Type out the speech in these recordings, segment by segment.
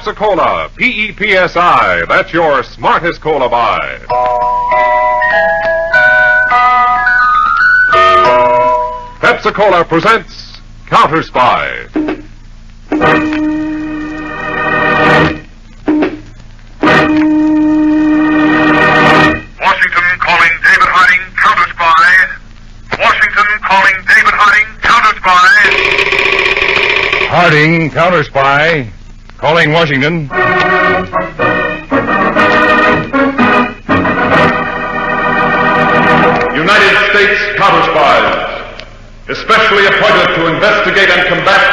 Pepsi-Cola, P-E-P-S-I. That's your smartest cola buy. Pepsi-Cola presents Counterspy. Washington calling David Harding, Counterspy. Washington calling David Harding, Counterspy. Harding, Counterspy. Calling Washington. United States Counterspies, especially appointed to investigate and combat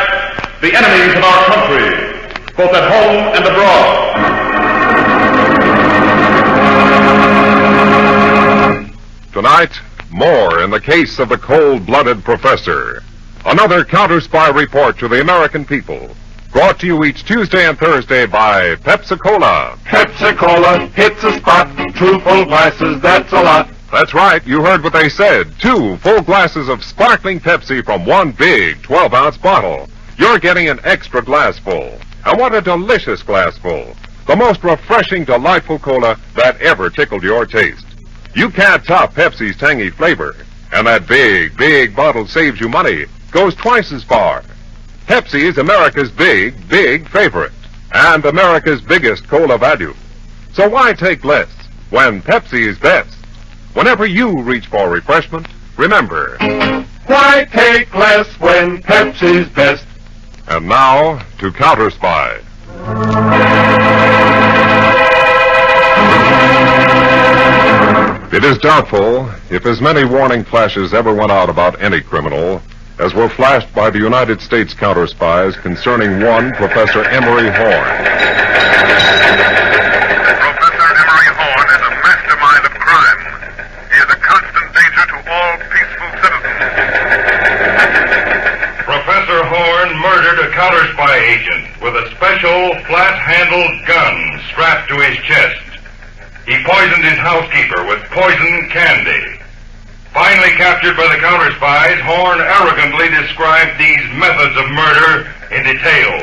the enemies of our country, both at home and abroad. Tonight, more in the case of the cold-blooded professor. Another Counterspy report to the American people. Brought to you each Tuesday and Thursday by Pepsi-Cola. Pepsi-Cola hits a spot. 2 full glasses, that's a lot. That's right, you heard what they said. 2 full glasses of sparkling Pepsi from one big 12-ounce bottle. You're getting an extra glass full. And what a delicious glass full. The most refreshing, delightful cola that ever tickled your taste. You can't top Pepsi's tangy flavor. And that big, big bottle saves you money. Goes twice as far. Pepsi is America's big, big favorite. And America's biggest cola value. So why take less when Pepsi is best? Whenever you reach for refreshment, remember, Why take less when Pepsi's best? And now to Counterspy. It is doubtful if as many warning flashes ever went out about any criminal as were flashed by the United States counterspies concerning one Professor Emery Horn. Professor Emery Horn is a mastermind of crime. He is a constant danger to all peaceful citizens. Professor Horn murdered a counterspy agent with a special flat-handled gun strapped to his chest. He poisoned his housekeeper with poison candy. Finally captured by the counterspies, Horn arrogantly described these methods of murder in detail.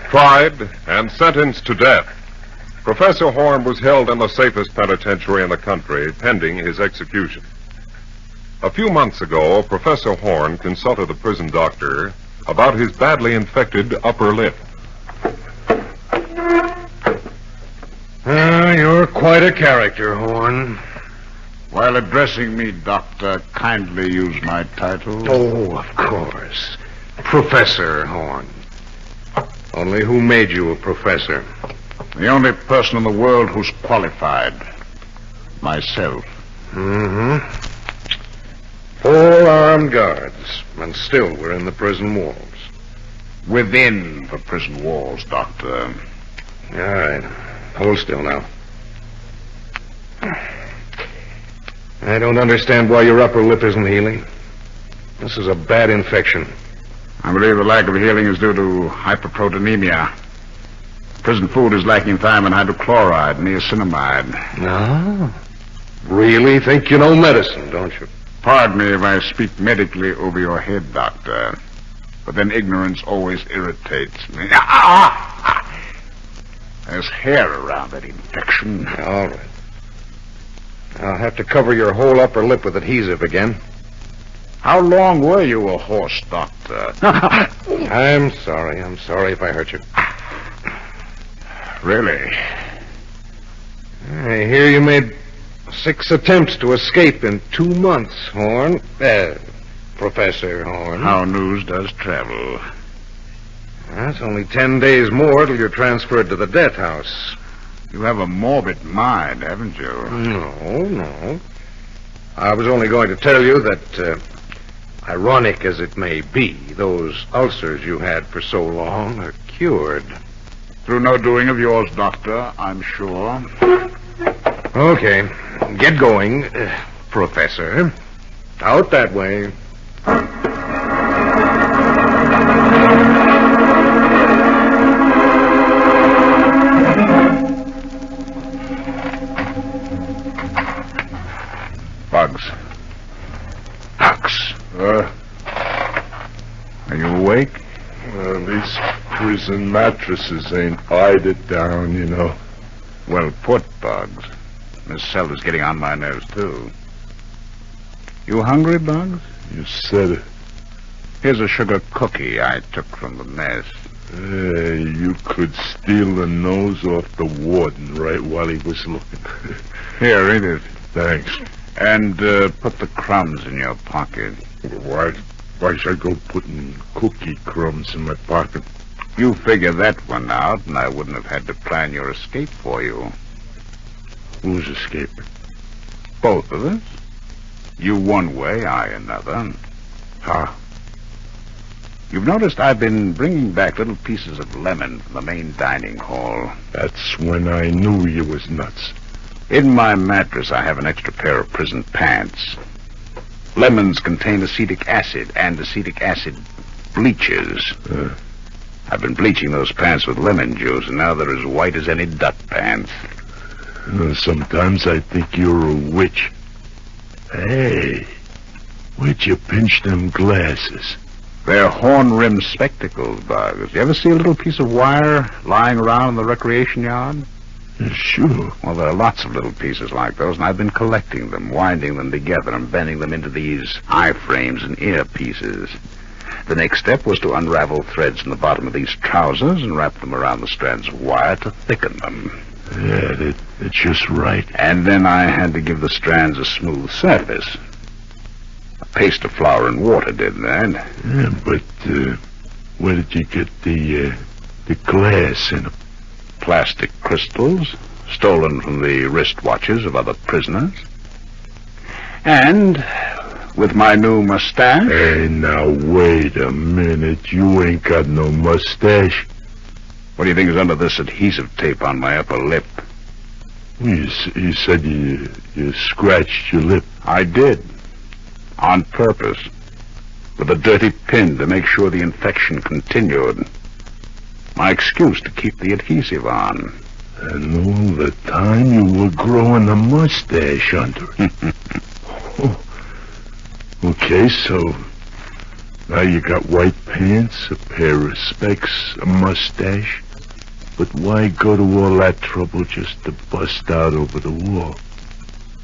Tried and sentenced to death, Professor Horn was held in the safest penitentiary in the country, pending his execution. A few months ago, Professor Horn consulted the prison doctor about his badly infected upper lip. You're quite a character, Horn. While addressing me, Doctor, kindly use my title. Oh, of course. Professor Horn. Only who made you a professor? The only person in the world who's qualified. Myself. Mm-hmm. 4 armed guards, and still we're in the prison walls. Within the prison walls, Doctor. All right. Hold still now. I don't understand why your upper lip isn't healing. This is a bad infection. I believe the lack of healing is due to hyperproteinemia. Prison food is lacking thiamine hydrochloride, niacinamide. No? Really think you know medicine, don't you? Pardon me if I speak medically over your head, Doctor. But then ignorance always irritates me. There's hair around that infection. All right. I'll have to cover your whole upper lip with adhesive again. How long were you a horse, Doctor? I'm sorry if I hurt you. Really? I hear you made 6 attempts to escape in 2 months, Horn. Professor Horn. How news does travel. That's only 10 days more till you're transferred to the death house. You have a morbid mind, haven't you? No. I was only going to tell you that, ironic as it may be, those ulcers you had for so long are cured. Through no doing of yours, Doctor, I'm sure. Okay. Get going, Professor. Out that way. Bugs. Are you awake? These prison mattresses ain't hided down, you know. Well put, Bugs. Miss Selder's getting on my nerves, too. You hungry, Bugs? You said it. Here's a sugar cookie I took from the mess. Hey, you could steal the nose off the warden right while he was looking. Here, eat it. Thanks. And put the crumbs in your pocket. Why should I go putting cookie crumbs in my pocket? You figure that one out, and I wouldn't have had to plan your escape for you. Who's escaping? Both of us. You one way, I another. How? You've noticed I've been bringing back little pieces of lemon from the main dining hall. That's when I knew you was nuts. In my mattress, I have an extra pair of prison pants. Lemons contain acetic acid, and acetic acid bleaches. I've been bleaching those pants with lemon juice, and now they're as white as any duck pants. Sometimes I think you're a witch. Hey, where'd you pinch them glasses? They're horn-rimmed spectacles, Bugs. You ever see a little piece of wire lying around in the recreation yard? Sure. Well, there are lots of little pieces like those, and I've been collecting them, winding them together, and bending them into these eye frames and ear pieces. The next step was to unravel threads in the bottom of these trousers and wrap them around the strands of wire to thicken them. Yeah, that's just right. And then I had to give the strands a smooth surface. A paste of flour and water did that. Yeah, but where did you get the glass in them? Plastic crystals, stolen from the wristwatches of other prisoners. And with my new mustache... Hey, now, wait a minute. You ain't got no mustache. What do you think is under this adhesive tape on my upper lip? You said you scratched your lip. I did. On purpose. With a dirty pin to make sure the infection continued. My excuse to keep the adhesive on. And all the time you were growing a mustache under it. Okay, so now you got white pants, a pair of specs, a mustache. But why go to all that trouble just to bust out over the wall?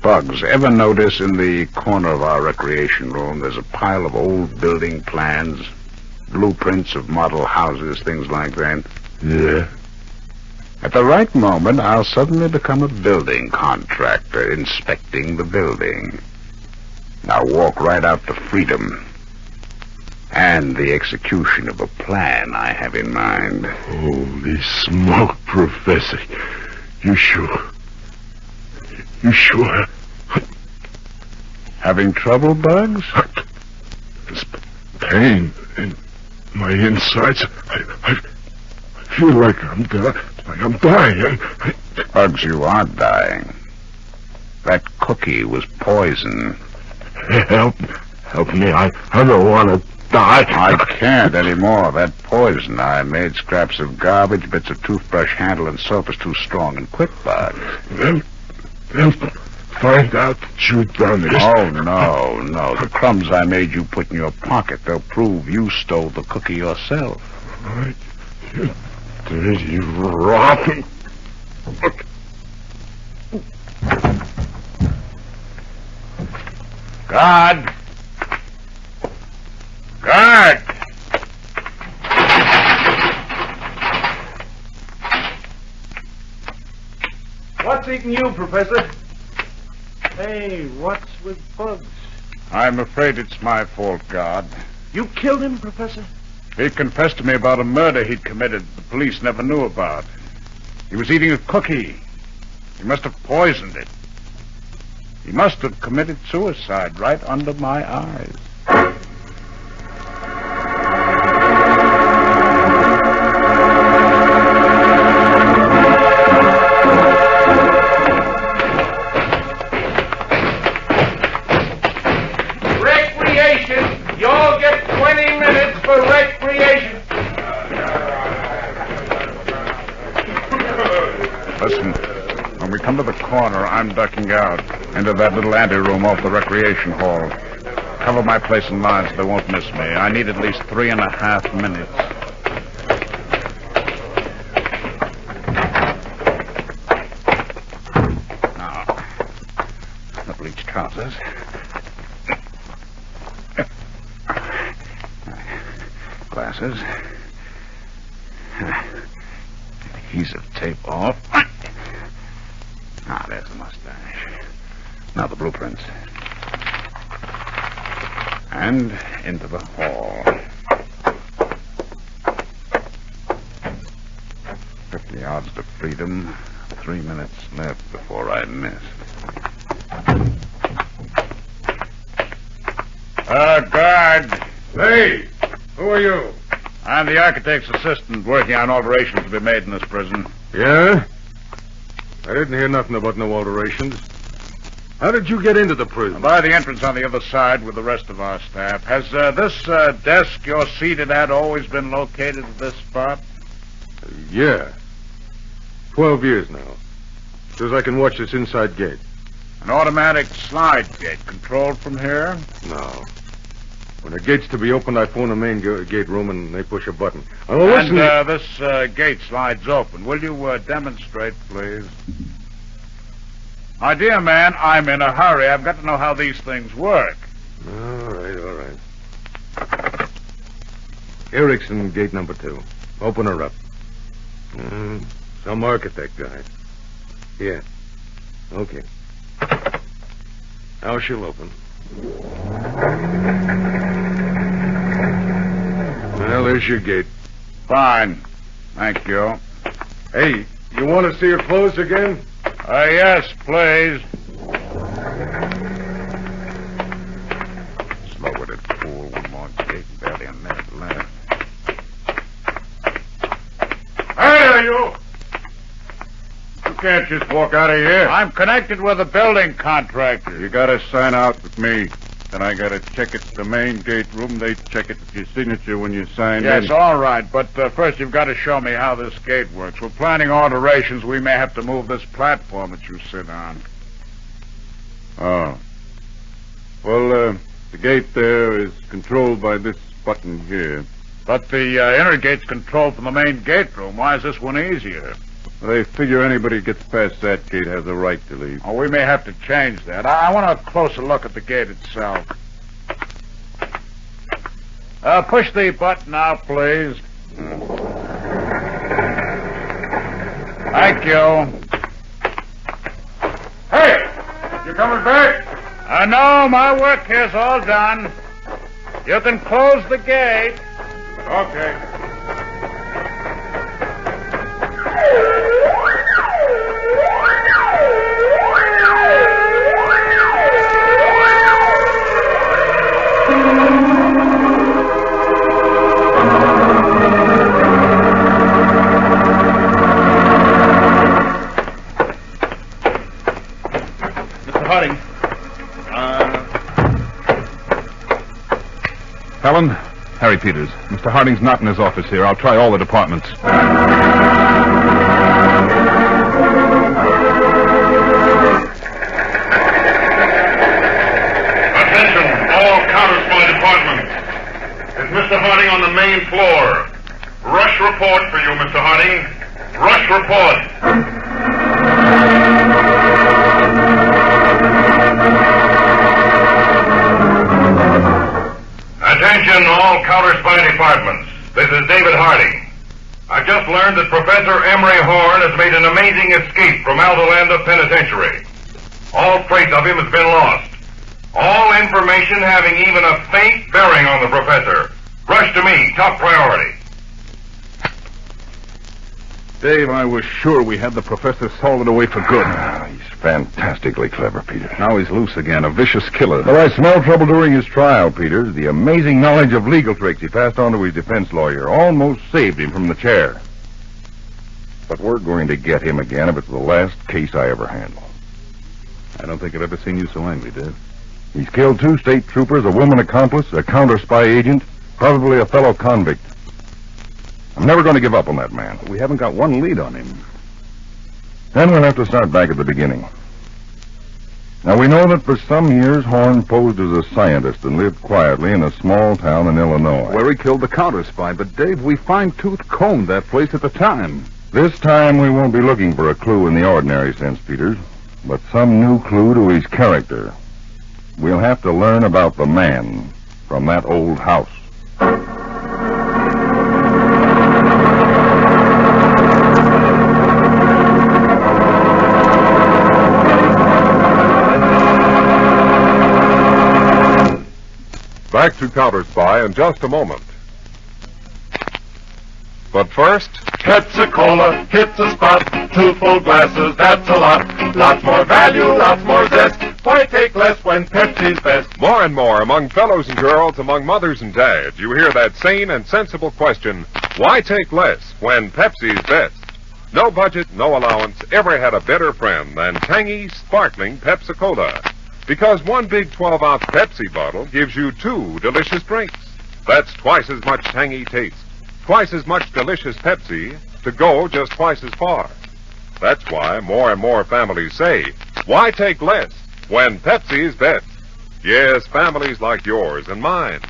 Bugs, ever notice in the corner of our recreation room there's a pile of old building plans, blueprints of model houses, things like that? Yeah. At the right moment, I'll suddenly become a building contractor inspecting the building. Now walk right out to freedom and the execution of a plan I have in mind. Holy smoke, Professor. You sure? You sure? Having trouble, Bugs? This pain in my insides. I feel like I'm dying. Bugs, you are dying. That cookie was poison. Help me. I don't want to die. I can't anymore. That poison I made scraps of garbage, bits of toothbrush handle, and soap is too strong and quick, Bugs. They'll find out that you've done this. Oh, no. The crumbs I made you put in your pocket, they'll prove you stole the cookie yourself. Right. You dirty, rotten... Guard! Guard! What's eating you, Professor? Hey, what's with Bugs? I'm afraid it's my fault, Guard. You killed him, Professor? He confessed to me about a murder he'd committed the police never knew about. He was eating a cookie. He must have poisoned it. He must have committed suicide right under my eyes. Recreation! You'll get 20 minutes for recreation. Listen, when we come to the corner, I'm ducking out into that little anteroom off the recreation hall. Cover my place in line so they won't miss me. I need at least 3.5 minutes. trousers. Glasses. Adhesive tape off. Ah, there's the mustache. Now the blueprints. And into the hall. 50 yards to freedom. 3 minutes left before I miss. Guard. Hey, who are you? I'm the architect's assistant working on alterations to be made in this prison. Yeah? I didn't hear nothing about no alterations. How did you get into the prison? By the entrance on the other side with the rest of our staff. Has this desk you're seated at always been located at this spot? Yeah. 12 years now. Soon as I can watch this inside gate. An automatic slide gate controlled from here? No. When the gate's to be opened, I phone the main gate room and they push a button. Oh, listen. And this gate slides open. Will you demonstrate, please? My dear man, I'm in a hurry. I've got to know how these things work. All right. Erickson, gate number 2. Open her up. Some architect guy. Yeah. Okay. Now she'll open. Well, there's your gate. Fine. Thank you. Hey, you want to see her closed again? Yes, please. Slow-witted fool. One more gate. Barely a minute left. Hey, you! You can't just walk out of here. I'm connected with a building contractor. You gotta sign out with me. Then I gotta check it at the main gate room. They check it with your signature when you sign in. Yes, all right. But first you've got to show me how this gate works. We're planning alterations. We may have to move this platform that you sit on. Oh. Well, the gate there is controlled by this button here. But the inner gate's controlled from the main gate room. Why is this one easier? They figure anybody who gets past that gate has a right to leave. Oh, we may have to change that. I want a closer look at the gate itself. Push the button out, please. Thank you. Hey! You coming back? No, my work here's all done. You can close the gate. Okay. Helen, Harry Peters. Mr. Harding's not in his office here. I'll try all the departments. Attention, all Counterspy departments. Is Mr. Harding on the main floor? Rush report for you, Mr. Harding. Rush report. Attention, all Counterspy departments. This is David Harding. I've just learned that Professor Emery Horn has made an amazing escape from Aldolanda Penitentiary. All trace of him has been lost. All information having even a faint bearing on the professor. Rush to me, top priority. Dave, I was sure we had the professor salted away for good. He's fantastically clever, Peters. Now he's loose again, a vicious killer. But I smelled trouble during his trial, Peters. The amazing knowledge of legal tricks he passed on to his defense lawyer almost saved him from the chair. But we're going to get him again if it's the last case I ever handle. I don't think I've ever seen you so angry, Dave. He's killed 2 state troopers, a woman accomplice, a counter-spy agent, probably a fellow convict. I'm never going to give up on that man. We haven't got one lead on him. Then we'll have to start back at the beginning. Now, we know that for some years, Horn posed as a scientist and lived quietly in a small town in Illinois. Where he killed the counter-spy. But, Dave, we fine-tooth combed that place at the time. This time, we won't be looking for a clue in the ordinary sense, Peters, but some new clue to his character. we'll have to learn about the man from that old house. Back to Counterspy in just a moment. But first, Pepsi-Cola hits the spot. 2 full glasses, that's a lot. Lots more value, lots more zest. Why take less when Pepsi's best? more and more among fellows and girls, among mothers and dads, you hear that sane and sensible question, why take less when Pepsi's best? No budget, no allowance ever had a better friend than tangy, sparkling Pepsi-Cola. Because one big 12-ounce Pepsi bottle gives you 2 delicious drinks. That's twice as much tangy taste, twice as much delicious Pepsi, to go just twice as far. That's why more and more families say, why take less when Pepsi's best? Yes, families like yours and mine,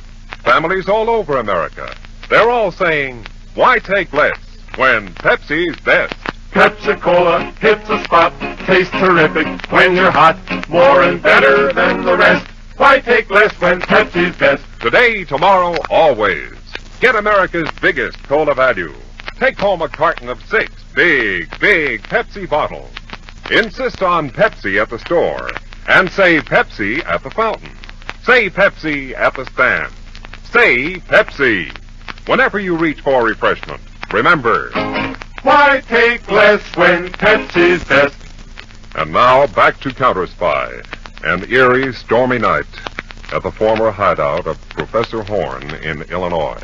families all over America, they're all saying, why take less when Pepsi's best? Pepsi-Cola hits the spot. Tastes terrific when you're hot. More and better than the rest. Why take less when Pepsi's best? Today, tomorrow, always. Get America's biggest cola value. Take home a carton of 6 big Pepsi bottles. Insist on Pepsi at the store. And say Pepsi at the fountain. Say Pepsi at the stand. Say Pepsi. Whenever you reach for refreshment, remember. Why take less when Pepsi's best? And now, back to Counterspy. An eerie, stormy night at the former hideout of Professor Horn in Illinois.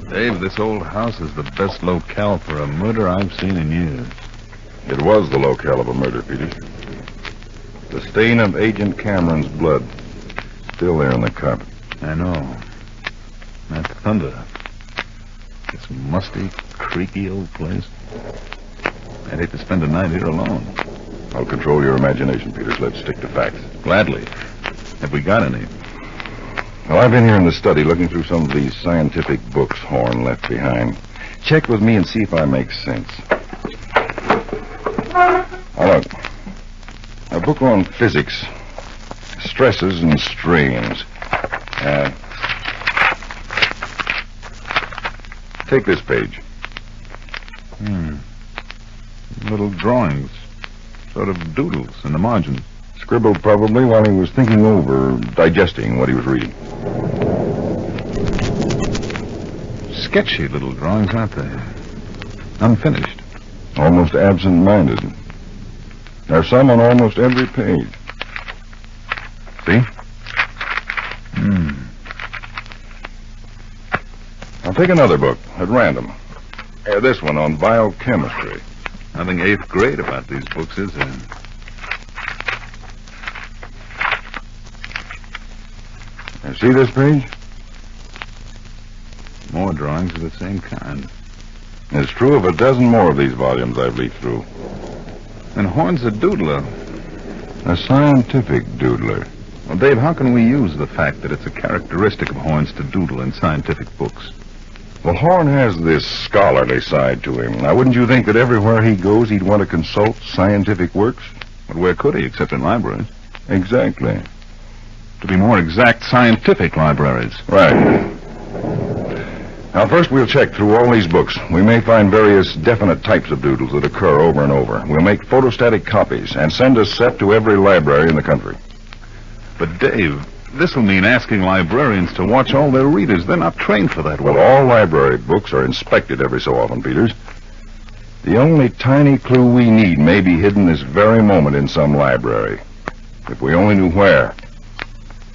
Dave, this old house is the best locale for a murder I've seen in years. It was the locale of a murder, Peters. The stain of Agent Cameron's blood still there on the carpet. I know. That thunder. This musty, creaky old place. I'd hate to spend a night here alone. I'll control your imagination, Peters. Let's stick to facts. Gladly. Have we got any? Well, I've been here in the study looking through some of these scientific books Horn left behind. Check with me and see if I make sense. Now, look. A book on physics. Stresses and strains. Take this page. Little drawings. Sort of doodles in the margins. Scribbled probably while he was thinking over, digesting what he was reading. Sketchy little drawings, aren't they? Unfinished. Almost absent-minded. There's some on almost every page. See? I'll take another book at random. This one on biochemistry. Nothing 8th grade about these books, is there? You see this page? More drawings of the same kind. It's true of a dozen more of these volumes I've leafed through. And Horn's a doodler. A scientific doodler. Well, Dave, how can we use the fact that it's a characteristic of Horn's to doodle in scientific books? Well, Horn has this scholarly side to him. Now, wouldn't you think that everywhere he goes he'd want to consult scientific works? But where could he, except in libraries? Exactly. To be more exact, scientific libraries. Right. Now, first we'll check through all these books. We may find various definite types of doodles that occur over and over. We'll make photostatic copies and send a set to every library in the country. But, Dave, this will mean asking librarians to watch all their readers. They're not trained for that. Well, all library books are inspected every so often, Peters. The only tiny clue we need may be hidden this very moment in some library. If we only knew where.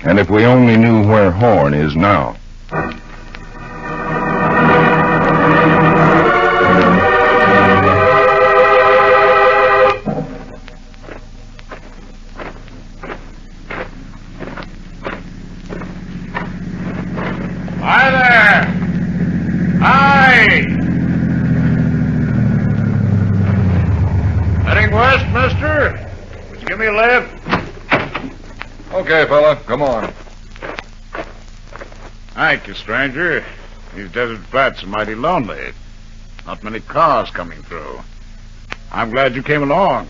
And if we only knew where Horn is now. Hi there! Hi! Heading west, mister? Would you give me a lift? Okay, fella, come on. Thank you, stranger. These desert flats are mighty lonely. Not many cars coming through. I'm glad you came along.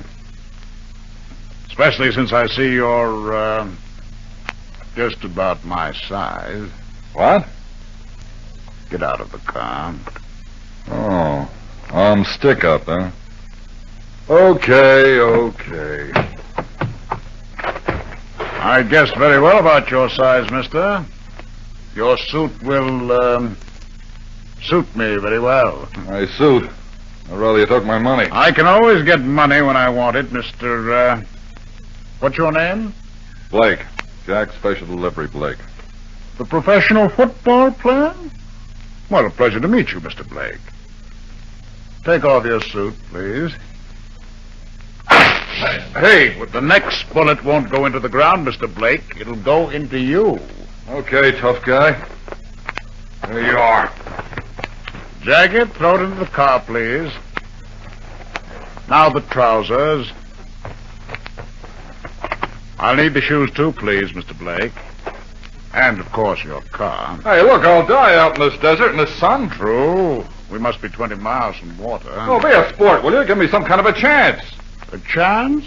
Especially since I see you're, just about my size. What? Get out of the car. Oh, stick up, huh? Okay. I guessed very well about your size, mister. Your suit will, suit me very well. My suit. I'd rather you took my money. I can always get money when I want it, Mr. What's your name? Blake. Jack Special Delivery Blake. The professional football player? Well, a pleasure to meet you, Mr. Blake. Take off your suit, please. Hey, the next bullet won't go into the ground, Mr. Blake. It'll go into you. Okay, tough guy. There you are. Jacket, throw it into the car, please. Now the trousers. I'll need the shoes, too, please, Mr. Blake. And, of course, your car. Hey, look, I'll die out in this desert in the sun. True. We must be 20 miles from water. Oh, be a sport, will you? Give me some kind of a chance. A chance?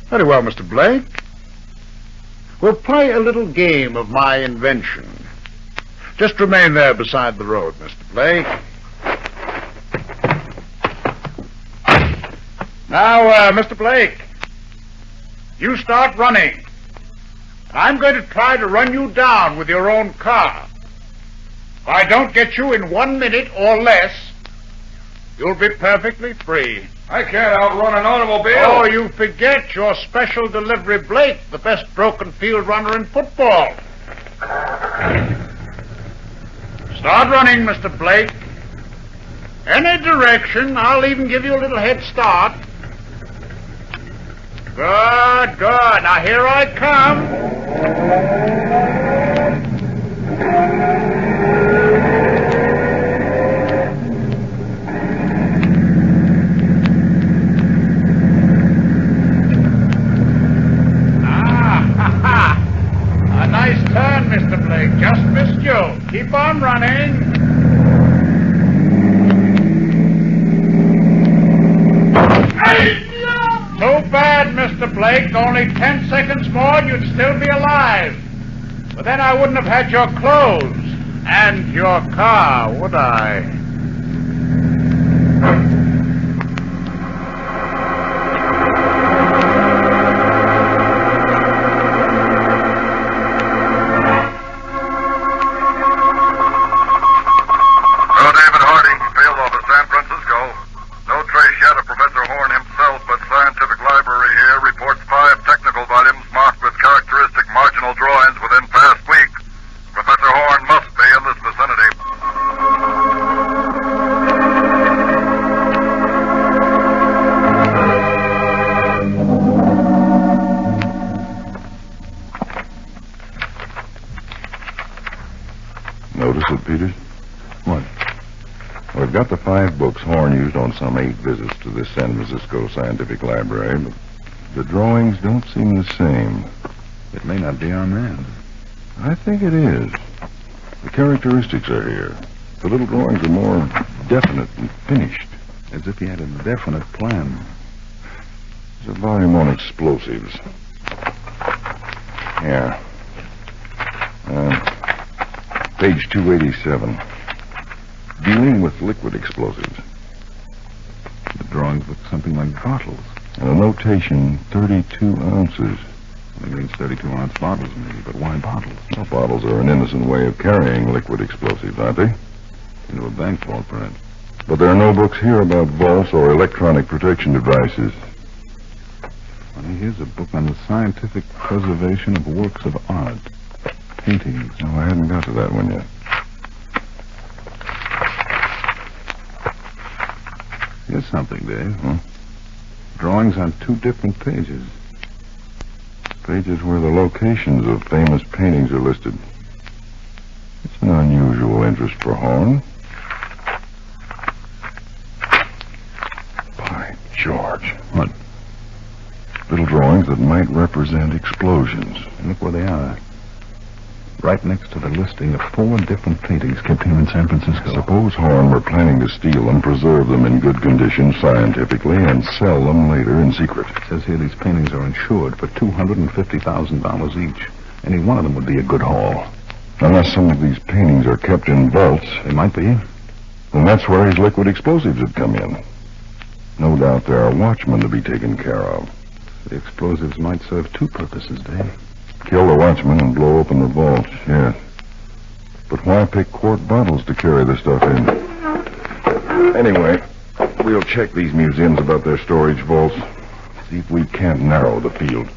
Very well, Mr. Blake. We'll play a little game of my invention. Just remain there beside the road, Mr. Blake. Now, Mr. Blake, you start running. I'm going to try to run you down with your own car. If I don't get you in 1 minute or less, you'll be perfectly free. I can't outrun an automobile. Oh, you forget you're Special Delivery Blake, the best broken field runner in football. Start running, Mr. Blake. Any direction. I'll even give you a little head start. Good. Now, here I come. A nice turn, Mr. Blake. Just missed you. Keep on running. Too bad, Mr. Blake. Only 10 seconds more and you'd still be alive. But then I wouldn't have had your clothes and your car, would I? Notice it, Peters? What? Well, we've got the 5 books Horn used on some 8 visits to this San Francisco Scientific Library, but the drawings don't seem the same. It may not be our man. I think it is. The characteristics are here. The little drawings are more definite and finished. As if he had a definite plan. There's a volume on explosives. Yeah. Page 287. Dealing with liquid explosives. The drawings look something like bottles. And a notation, 32 ounces. That means 32-ounce bottles, maybe, but why bottles? Well, bottles are an innocent way of carrying liquid explosives, aren't they? Into a bank vault, perhaps. But there are no books here about vaults or electronic protection devices. Funny, here's a book on the scientific preservation of works of art. Paintings. No, I hadn't got to that one yet. Here's something, Dave. Drawings on 2 different pages. Pages where the locations of famous paintings are listed. It's an unusual interest for Horn. By George. What? Little drawings that might represent explosions. And look where they are. right next to the listing of 4 different paintings kept here in San Francisco. Suppose Horn were planning to steal them, preserve them in good condition scientifically, and sell them later in secret. It says here these paintings are insured for $250,000 each. Any one of them would be a good haul. Unless some of these paintings are kept in vaults. They might be. Then that's where his liquid explosives would come in. No doubt there are watchmen to be taken care of. The explosives might serve 2 purposes, Dave. Kill the watchman and blow open the vault, yes. But why pick quart bottles to carry the stuff in? Anyway, we'll check these museums about their storage vaults. See if we can't narrow the field.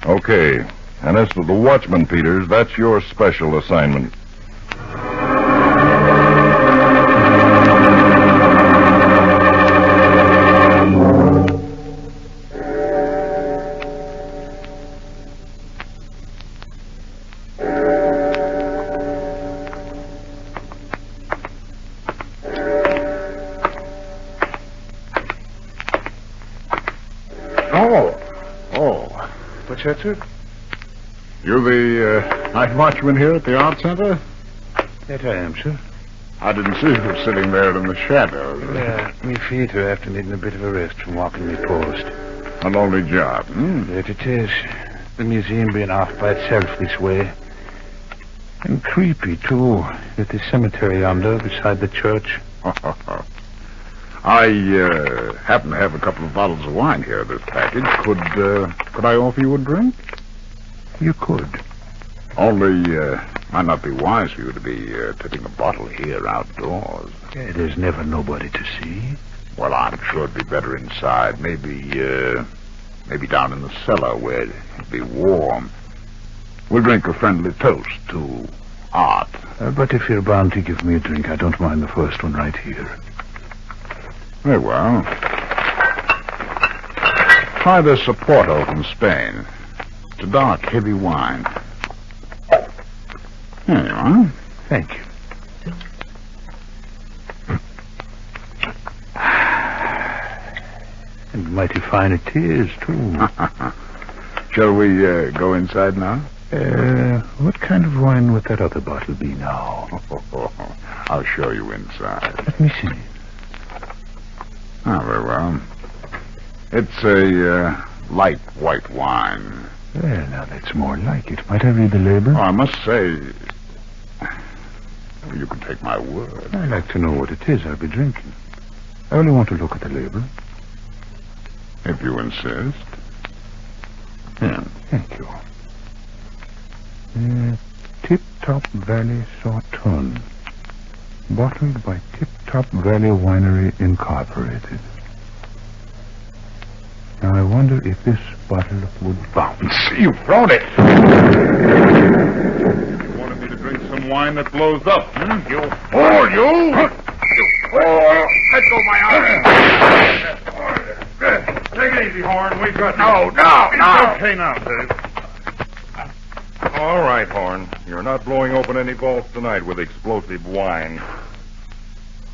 Okay. And as to the watchman, Peters, that's your special assignment. What's that, sir? You the night watchman here at the Art Center? That I am, sir. I didn't see you sitting there in the shadows. Me feet are after needing a bit of a rest from walking me post. A lonely job, That it is. The museum being off by itself this way. And creepy, too, with the cemetery yonder beside the church. I happen to have a couple of bottles of wine here in this package. Could I offer you a drink? You could. Only, might not be wise for you to be tipping a bottle here outdoors. There's never nobody to see. Well, I'm sure it'd be better inside. Maybe down in the cellar where it'd be warm. We'll drink a friendly toast to art. But if you're bound to give me a drink, I don't mind the first one right here. Very well. Try this Oporto from Spain. It's a dark, heavy wine. There you are. Thank you. And mighty fine it is, too. Shall we go inside now? What kind of wine would that other bottle be now? I'll show you inside. Let me see. Ah, very well. It's a light white wine. Well, now that's more like it. Might I read the label? Oh, I must say, you can take my word. I'd like to know what it is I'll be drinking. I only want to look at the label. If you insist. Yeah, thank you. Tip Top Valley Sauterne. Bottled by Tip Top Valley Winery Incorporated. Now, I wonder if this bottle would bounce. You've thrown it. You wanted me to drink some wine that blows up, You fool, you! Let go my arm. Take it easy, Horn. We've got No. It's okay now, Dave. All right, Horn. You're not blowing open any vaults tonight with explosive wine.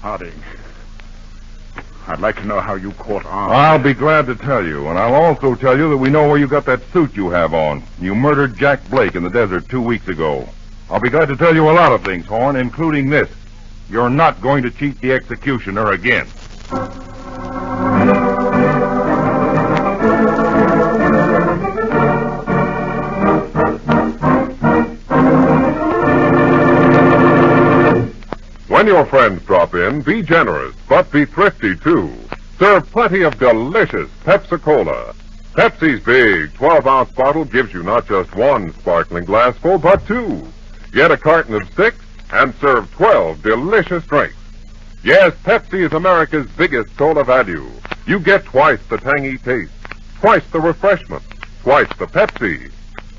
Harding, I'd like to know how you caught on. I'll be glad to tell you, and I'll also tell you that we know where you got that suit you have on. You murdered Jack Blake in the desert 2 weeks ago. I'll be glad to tell you a lot of things, Horn, including this. You're not going to cheat the executioner again. When your friends drop in, be generous, but be thrifty, too. Serve plenty of delicious Pepsi-Cola. Pepsi's big 12-ounce bottle gives you not just one sparkling glassful, but 2. Get a carton of 6 and serve 12 delicious drinks. Yes, Pepsi is America's biggest cola value. You get twice the tangy taste, twice the refreshment, twice the Pepsi.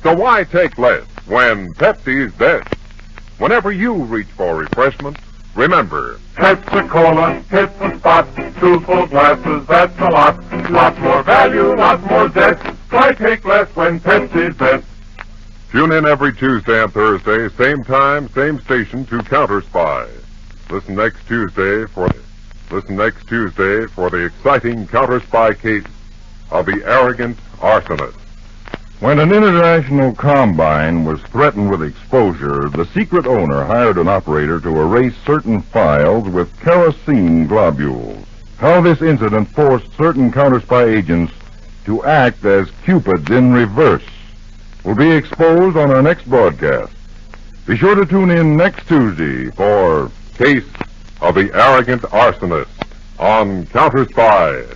So why take less when Pepsi is best? Whenever you reach for refreshment, remember, Pepsi-Cola hits the spot. 2 full glasses, that's a lot. Lots more value, lots more zest. Why take less when Pepsi's best? tune in every Tuesday and Thursday, same time, same station to Counterspy. Listen next Tuesday for the exciting Counterspy case of the arrogant arsonist. When an international combine was threatened with exposure, the secret owner hired an operator to erase certain files with kerosene globules. How this incident forced certain Counterspy agents to act as Cupids in reverse will be exposed on our next broadcast. Be sure to tune in next Tuesday for Case of the Arrogant Arsonist on Counterspy.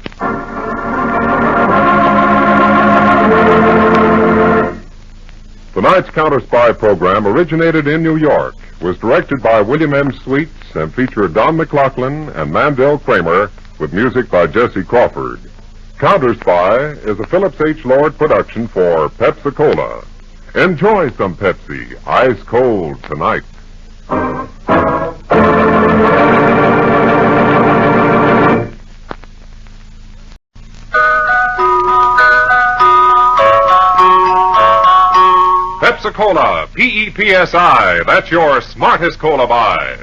Tonight's Counterspy program originated in New York, was directed by William M. Sweets, and featured Don McLaughlin and Mandel Kramer, with music by Jesse Crawford. Counterspy is a Phillips H. Lord production for Pepsi-Cola. Enjoy some Pepsi, ice cold tonight. Pepsi-Cola, P-E-P-S-I, that's your smartest cola buy.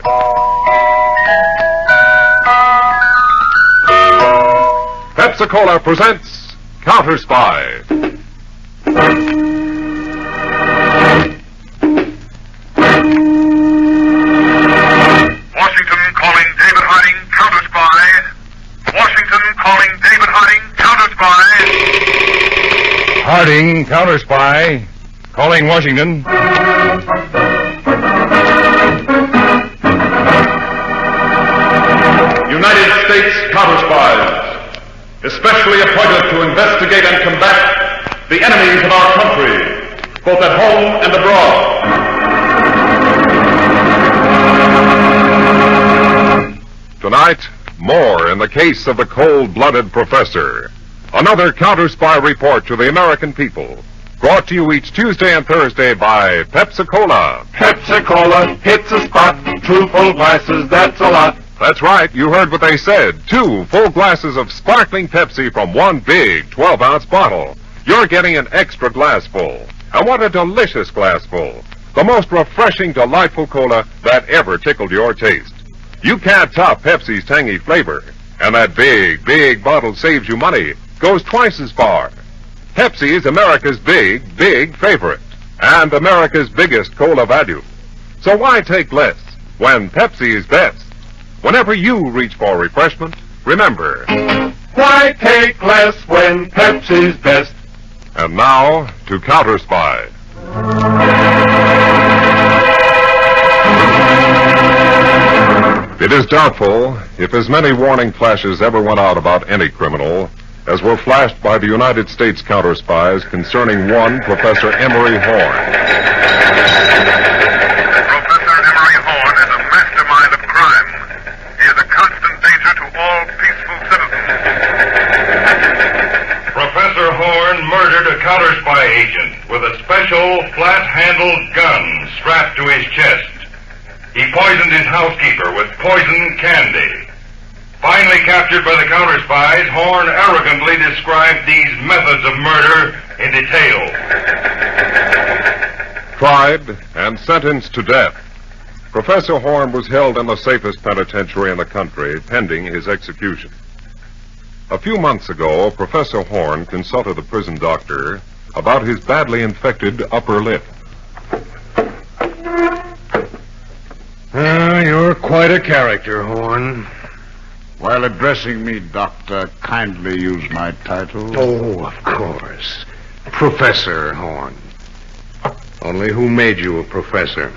Pepsi-Cola presents Counterspy. Washington calling David Harding, Counterspy. Washington calling David Harding, Counterspy. Harding, Counterspy, calling Washington. United States Counterspies, especially appointed to investigate and combat the enemies of our country, both at home and abroad. Tonight, more in the case of the cold-blooded professor. Another Counterspy report to the American people. Brought to you each Tuesday and Thursday by Pepsi-Cola. Pepsi-Cola hits the spot. 2 full glasses, that's a lot. That's right, you heard what they said. 2 full glasses of sparkling Pepsi from one big 12-ounce bottle. You're getting an extra glass full. And what a delicious glass full. The most refreshing, delightful cola that ever tickled your taste. You can't top Pepsi's tangy flavor. And that big, big bottle saves you money. Goes twice as far. Pepsi is America's big, big favorite. And America's biggest cola value. So why take less when Pepsi is best? Whenever you reach for refreshment, remember, Why take less when Pepsi's best? And now to Counterspy. It is doubtful if as many warning flashes ever went out about any criminal as were flashed by the United States counterspies concerning one Professor Emery Horn. Professor Emery Horn is a mastermind of crime. He is a constant danger to all peaceful citizens. Professor Horn murdered a counterspy agent with a special flat-handled gun strapped to his chest. He poisoned his housekeeper with poison candy. Finally captured by the counterspies, Horn arrogantly described these methods of murder in detail. Tried and sentenced to death, Professor Horn was held in the safest penitentiary in the country, pending his execution. A few months ago, Professor Horn consulted the prison doctor about his badly infected upper lip. You're quite a character, Horn. While addressing me, Doctor, kindly use my title. Oh, of course. Professor Horn. Only who made you a professor?